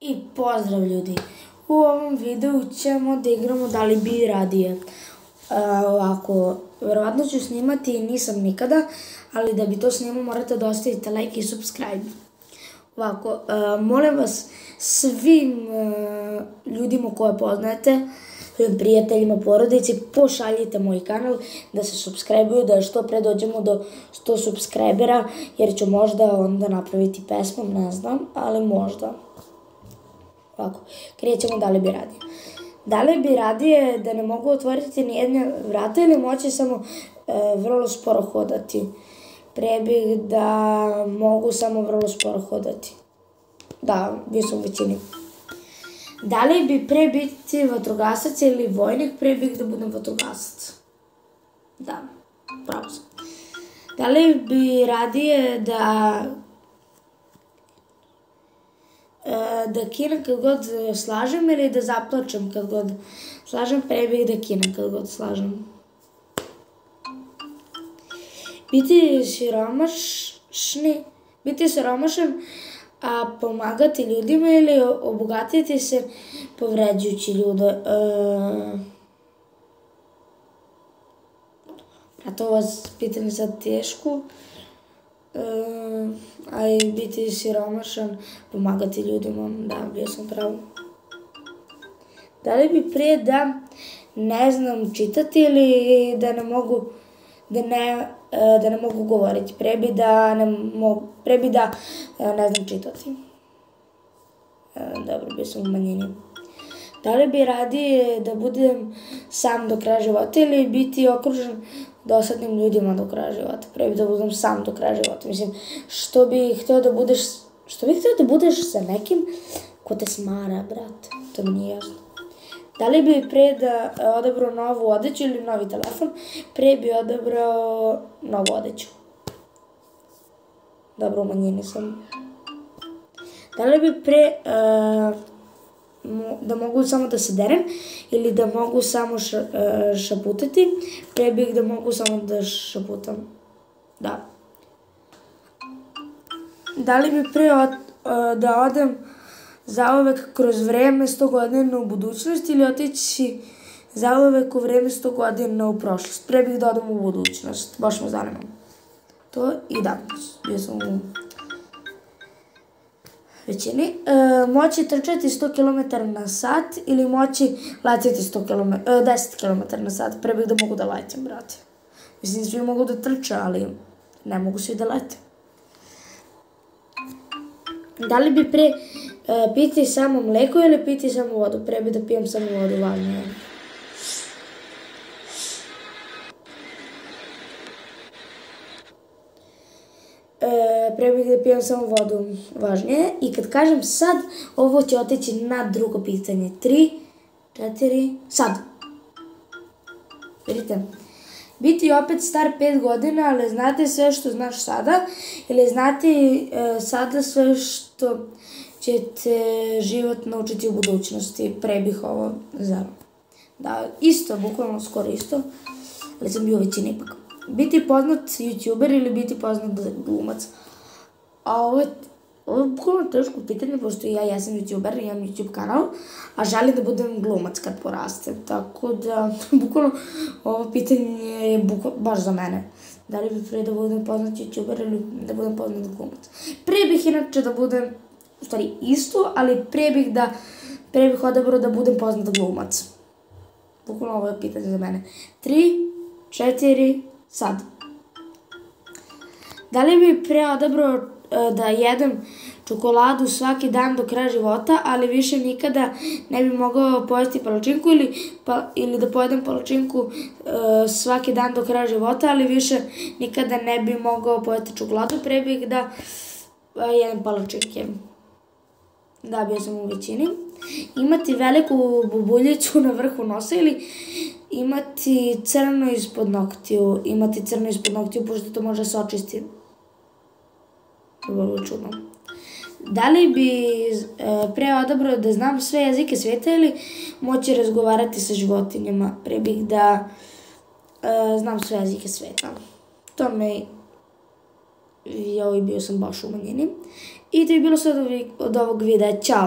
I pozdrav ljudi, u ovom videu ćemo da igramo da li bi radije. Ovako, verovatno ću snimati, nisam nikada, ali da bi to snimao morate da ostavite like i subscribe. Ovako, molim vas svim ljudima koje poznajete, prijateljima, porodici, pošaljite moj kanal da se subscribe-uju, da što pre dođemo do 100 subscribera, jer ću možda onda napraviti pesmu, ne znam, ali možda. Ovako, krećemo da li bi radije. Da li bi radije da ne mogu otvoriti nijedne vrata ili moći samo vrlo sporo hodati? Pre bih da mogu samo vrlo sporo hodati. Da, bio sam u većini. Da li bi pre biti vatrogasac ili vojnik? Pre bih da budem vatrogasac. Da, pravo sam. Da li bi radije da kinem kad god slažem ili da zaplačem kad god slažem? Pre bih da kinem kad god slažem. Biti siromašan, a pomagati ljudima ili obogatiti se povređujući ljude? A to vas pitanje sad teško. A i biti siromašan, pomagati ljudima, da, bio sam pravo. Da li bi prije da ne znam čitati ili da ne mogu govoriti? Pre bi da ne znam čitati. Dobro, bio sam u manjini. Da li bi radije da budem sam do kraja života ili biti okružen dosadnim ljudima do kraja života? Pre bi da budem sam do kraja života. Mislim, što bi hteo da budeš sa nekim ko te smara, brate? To mi nije jasno. Da li bi pre da odabrao novu odeću ili novi telefon? Pre bi odabrao novu odeću. Dobro, u manjini sam. Da li bi pre da mogu samo da se derem ili da mogu samo šaputati? Pre bih da mogu samo da šaputam. Da. Da li bi pre da odem zauvek kroz vreme 100 godina u budućnost ili otići zauvek u vreme 100 godina u prošlost? Pre bih da odem u budućnost, baš me zanima. To i da, bio sam u većini. Moći trčati 100 km na sat ili moći letiti 10 km na sat? Pre bih da mogu da letim, brate. Mislim, svi mogu da trče, ali ne mogu svi da lete. Da li bi pre piti samo mleko ili piti samo vodu? Pre bih da pijem samo vodu, važno je. Pre bih da pijem samo vodu, važnije. I kad kažem sad, ovo će otići na drugo pitanje. 3, 4, sad. Vidite. Biti opet star 5 godina, ali znate sve što znaš sada, ili znate sada sve što ćete život naučiti u budućnosti? Pre bih ovo zaro. Da, isto, bukvalno skoro isto, ali sam bio u većini ipak. Biti poznat youtuber ili biti poznat glumac? A ovo je bukvalno teško pitanje, pošto ja jesam youtuber, imam YouTube kanal, a želim da budem glumac kad porastem. Tako da, bukvalno, ovo pitanje je baš za mene. Da li bih pre da budem poznat youtuber ili da budem poznat glumac? Pre bih inače da budem, u stvari isto, ali pre bih odabrao da budem poznat glumac. Bukvalno ovo je pitanje za mene. 3, 4, sad. Da li bi pre odabrao da jedem čokoladu svaki dan do kraja života, ali više nikada ne bi mogao pojesti palačinku ili da pojedem palačinku svaki dan do kraja života, ali više nikada ne bi mogao pojesti čokoladu? Pre bih da jedem palačinke. Da, bio sam u većini. Imati veliku bubuljicu na vrhu nosa ili imati crno ispod noktiju? Imati crno ispod noktiju, pošto to može se očisti. Vrlo čudno. Da li bi pre odabrao da znam sve jezike sveta ili moći razgovarati sa životinjama? Pre bih da znam sve jezike sveta. To me bio sam baš u manjini. I to je bilo sve od ovog videa. Ćao!